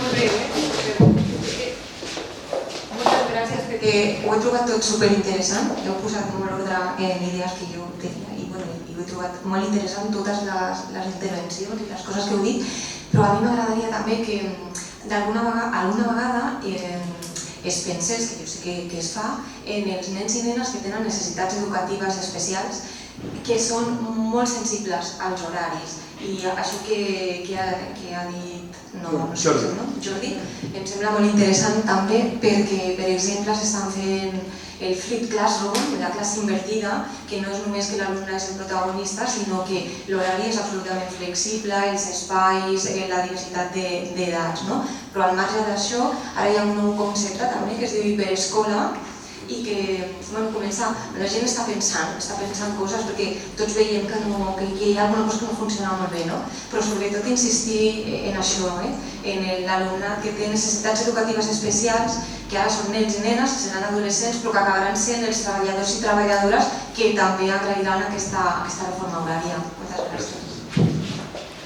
molt breu, moltes gràcies perquè ho he trobat tot superinteressant. Heu posat molt ordre en idees que jo tenia i ho he trobat molt interessant totes les intervencions i les coses que heu dit, però a mi m'agradaria també que alguna vegada es pensés, que jo sé que es fa, en els nens i nenes que tenen necessitats educatives especials que són molt sensibles als horaris. I això que ha dit Jordi em sembla molt interessant també perquè, per exemple, s'estan fent el Flipped Classroom, la classe invertida, que no és només que l'alumne és el protagonista, sinó que l'horari és absolutament flexible, els espais, la diversitat d'edats. Però al marge d'això, ara hi ha un nou concepte també que es diu hiperescola, i que la gent està pensant coses perquè tots veiem que hi ha alguna cosa que no funciona molt bé, però sobretot insistir en això, en l'alumnat que té necessitats educatives especials, que ara són nens i nenes, seran adolescents, però que acabaran sent els treballadors i treballadores que també agrairan aquesta reforma horària. Moltes gràcies.